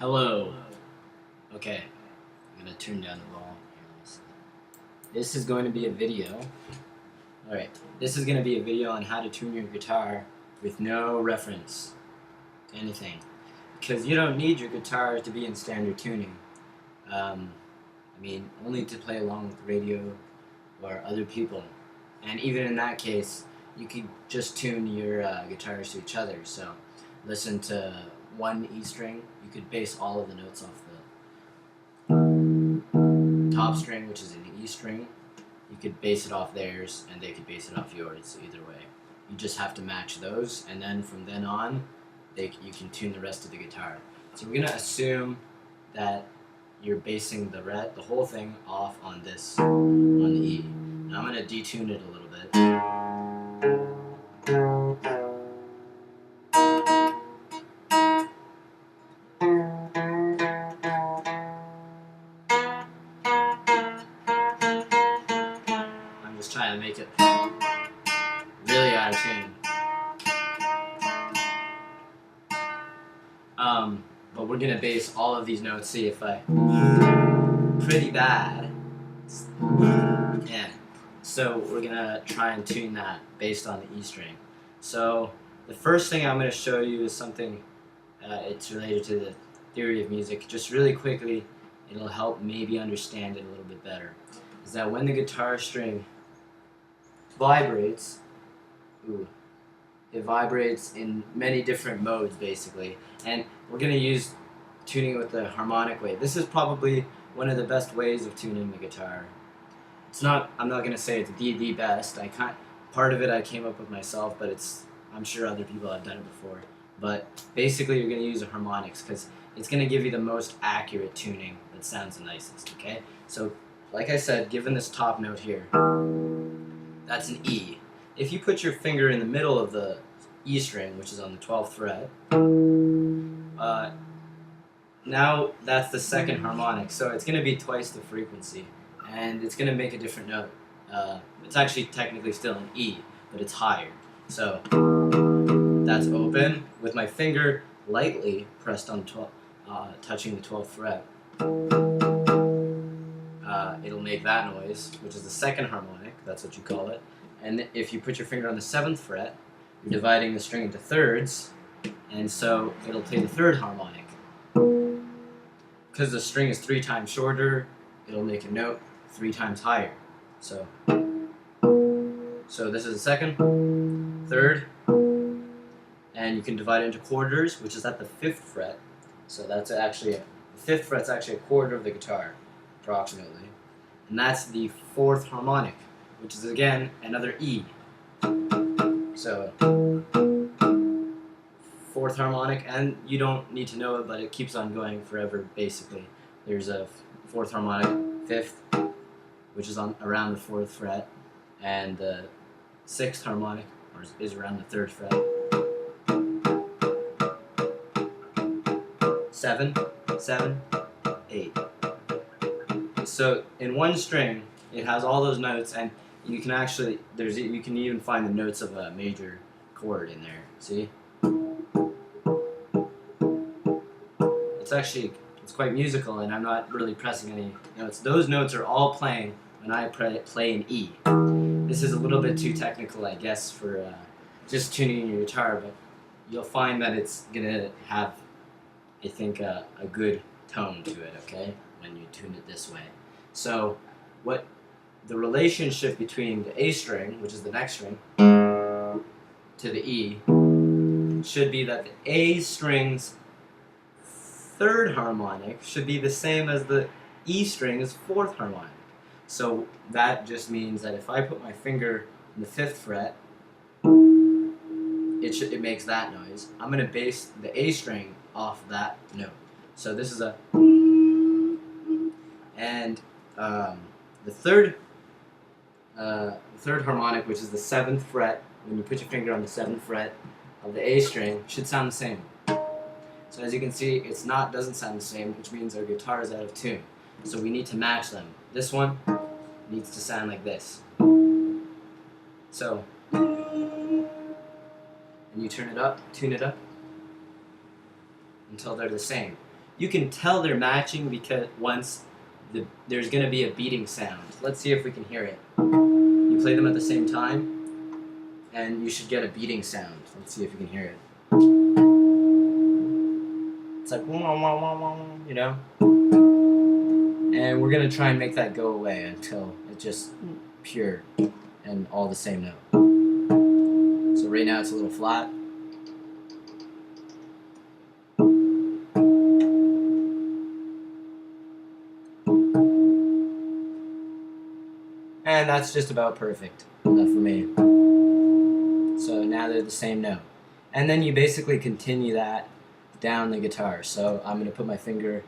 Hello. Okay, I'm gonna turn down the volume here. This is going to be a video. Alright, this is going to be a video on how to tune your guitar with no reference to anything. Because you don't need your guitar to be in standard tuning. Only to play along with the radio or other people. And even in that case, you could just tune your guitars to each other. So, listen to one E string, you could base all of the notes off the top string, which is an E string. You could base it off theirs, and they could base it off yours. Either way, you just have to match those, and then from then on, you can tune the rest of the guitar. So we're gonna assume that you're basing the whole thing off on the E. Now I'm gonna detune it a little bit. I'm just trying to make it really out of tune. But we're gonna base all of these notes. See if I pretty bad. Yeah. So we're gonna try and tune that based on the E string. So the first thing I'm gonna show you is something. It's related to the theory of music. Just really quickly, it'll help maybe understand it a little bit better. Is that when the guitar string vibrates, it vibrates in many different modes basically, and we're going to use tuning with the harmonic way. This is probably one of the best ways of tuning the guitar. I'm not going to say it's the best. Part of it I came up with myself, but I'm sure other people have done it before. But basically you're going to use the harmonics because it's going to give you the most accurate tuning that sounds the nicest, okay? So like I said, given this top note here, that's an E. If you put your finger in the middle of the E string, which is on the 12th fret, now that's the second harmonic, so it's going to be twice the frequency, and it's going to make a different note. It's actually technically still an E, but it's higher. So that's open, with my finger lightly pressed on touching the 12th fret. It'll make that noise, which is the second harmonic, that's what you call it. And if you put your finger on the 7th fret, you're dividing the string into thirds, and so it'll play the third harmonic. Because the string is 3 times shorter, it'll make a note 3 times higher. So this is the second, third, and you can divide it into quarters, which is at the 5th fret. So that's actually, the 5th fret's actually a quarter of the guitar, approximately. And that's the 4th harmonic, which is again another E. So 4th harmonic, and you don't need to know it, but it keeps on going forever basically. There's a 4th harmonic, 5th, which is around the 4th fret, and the 6th harmonic is around the 3rd fret. 7, 7, 8. So in one string, it has all those notes, and you can actually you can even find the notes of a major chord in there. See? It's quite musical, and I'm not really pressing any notes. Those notes are all playing when I play an E. This is a little bit too technical, I guess, for just tuning your guitar, but you'll find that it's gonna have, I think, a good tone to it, okay, when you tune it this way. So what the relationship between the A string, which is the next string, to the E, should be that the A string's 3rd harmonic should be the same as the E string's 4th harmonic. So that just means that if I put my finger on the 5th fret, it makes that noise. I'm going to base the A string off that note. So this is a, and the third harmonic, which is the 7th fret, when you put your finger on the 7th fret of the A string, should sound the same. So as you can see, doesn't sound the same, which means our guitar is out of tune. So we need to match them. This one needs to sound like this. So, and you tune it up until they're the same. You can tell they're matching because once there's going to be a beating sound. Let's see if we can hear it. You play them at the same time, and you should get a beating sound. Let's see if you can hear it. It's like, you know? And we're going to try and make that go away until it's just pure and all the same note. So right now it's a little flat. And that's just about perfect enough for me. So now they're the same note. And then you basically continue that down the guitar. So I'm going to put my finger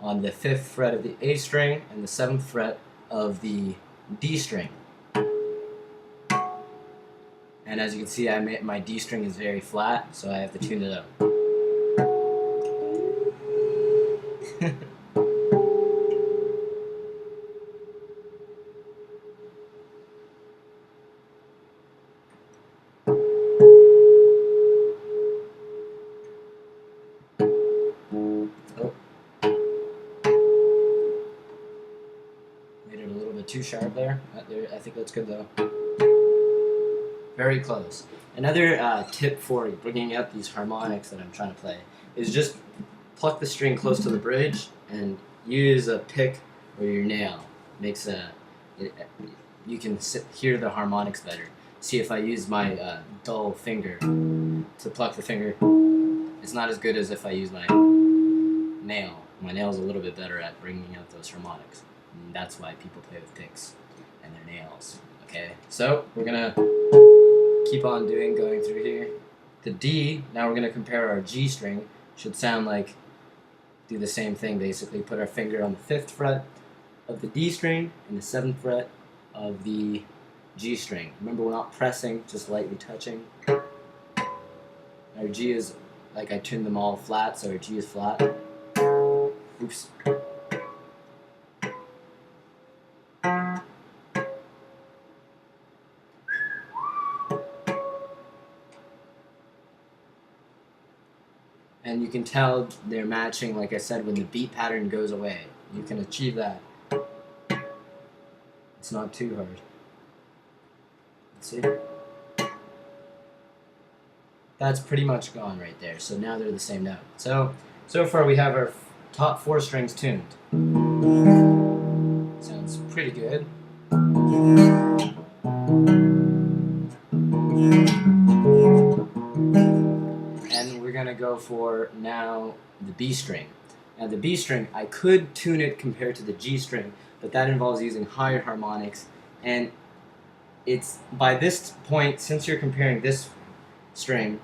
on the 5th fret of the A string and the 7th fret of the D string. And as you can see, my D string is very flat, so I have to tune it up. Too sharp there. I think that's good though. Very close. Another tip for bringing out these harmonics that I'm trying to play is just pluck the string close to the bridge and use a pick or your nail. Makes you can hear the harmonics better. See, if I use my dull finger to pluck the finger, it's not as good as if I use my nail. My nail's a little bit better at bringing out those harmonics. And that's why people play with picks and their nails. Okay, so we're gonna keep on going through here. The D, now we're gonna compare our G string. Should sound like, do the same thing basically. Put our finger on the 5th fret of the D string and the 7th fret of the G string. Remember, we're not pressing, just lightly touching. Our G is, like I tuned them all flat, so our G is flat. Oops. And you can tell they're matching, like I said, when the beat pattern goes away. You can achieve that. It's not too hard. Let's see. That's pretty much gone right there. So now they're the same note. So far we have our top 4 strings tuned. Sounds pretty good. And we're gonna go for now the B string. Now the B string, I could tune it compared to the G string, but that involves using higher harmonics, and it's by this point, since you're comparing this string,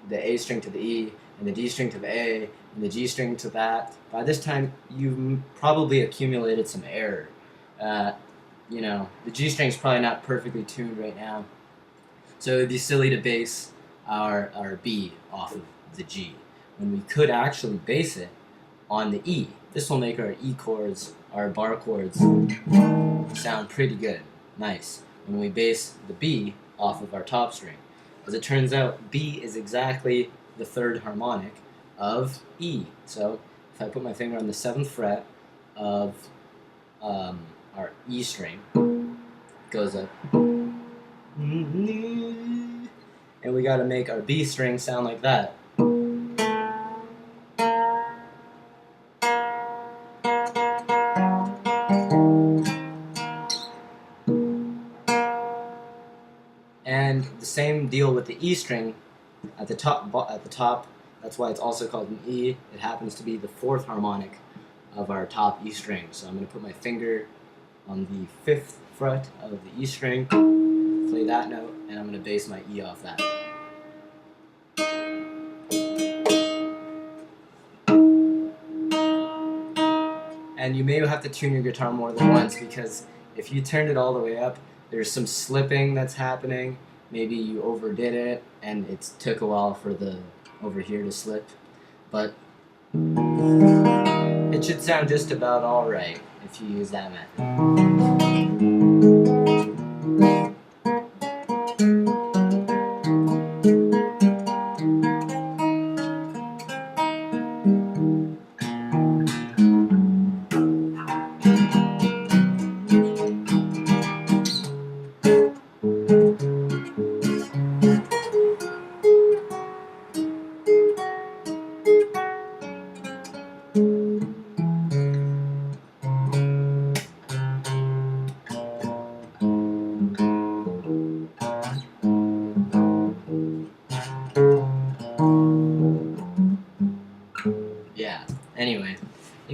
the A string to the E, and the D string to the A, and the G string to that, by this time you've probably accumulated some error. You know, the G string is probably not perfectly tuned right now, so it'd be silly to base our B off of the G, when we could actually base it on the E. This will make our E chords, our bar chords, sound pretty good, nice, when we base the B off of our top string. As it turns out, B is exactly the 3rd harmonic of E. So if I put my finger on the 7th fret of our E string, it goes up, and we got to make our B string sound like that. And the same deal with the E string at the top. That's why it's also called an E. It happens to be the 4th harmonic of our top E string. So I'm going to put my finger on the 5th fret of the E string, play that note, and I'm going to base my E off that. And you may have to tune your guitar more than once, because if you turned it all the way up, there's some slipping that's happening. Maybe you overdid it, and it took a while for the over here to slip. But it should sound just about alright if you use that method.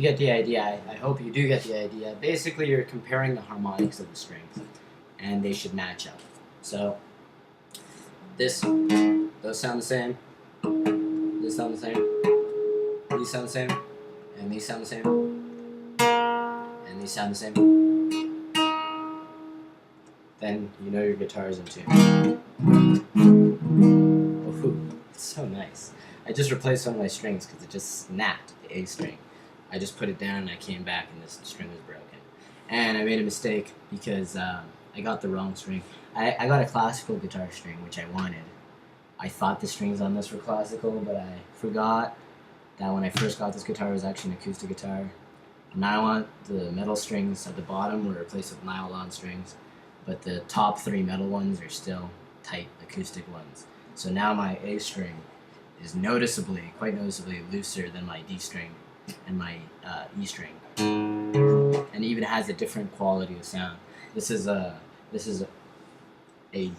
get the idea. I hope you do get the idea. Basically, you're comparing the harmonics of the strings, and they should match up. So, those sound the same, this sound the same, these sound the same, and these sound the same, and these sound the same. Then you know your guitar is in tune. Ooh, it's so nice. I just replaced one of my strings because it just snapped, the A string. I just put it down and I came back and this string was broken. And I made a mistake because I got the wrong string. I got a classical guitar string, which I wanted. I thought the strings on this were classical, but I forgot that when I first got this guitar, it was actually an acoustic guitar. Now I want the metal strings at the bottom were replaced with nylon strings, but the top 3 metal ones are still tight acoustic ones. So now my A string is quite noticeably looser than my D string and my E string, and even has a different quality of sound. This is a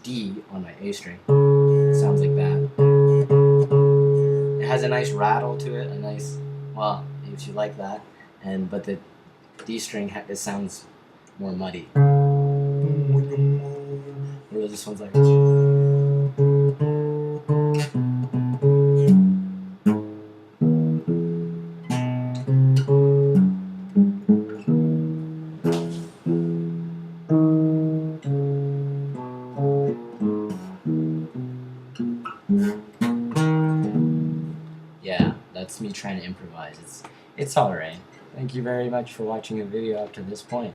D on my A string. It sounds like that. It has a nice rattle to it, well, if you like that. But the D string it sounds more muddy. Whereas this one's like. Yeah, that's me trying to improvise. It's alright. Thank you very much for watching the video up to this point.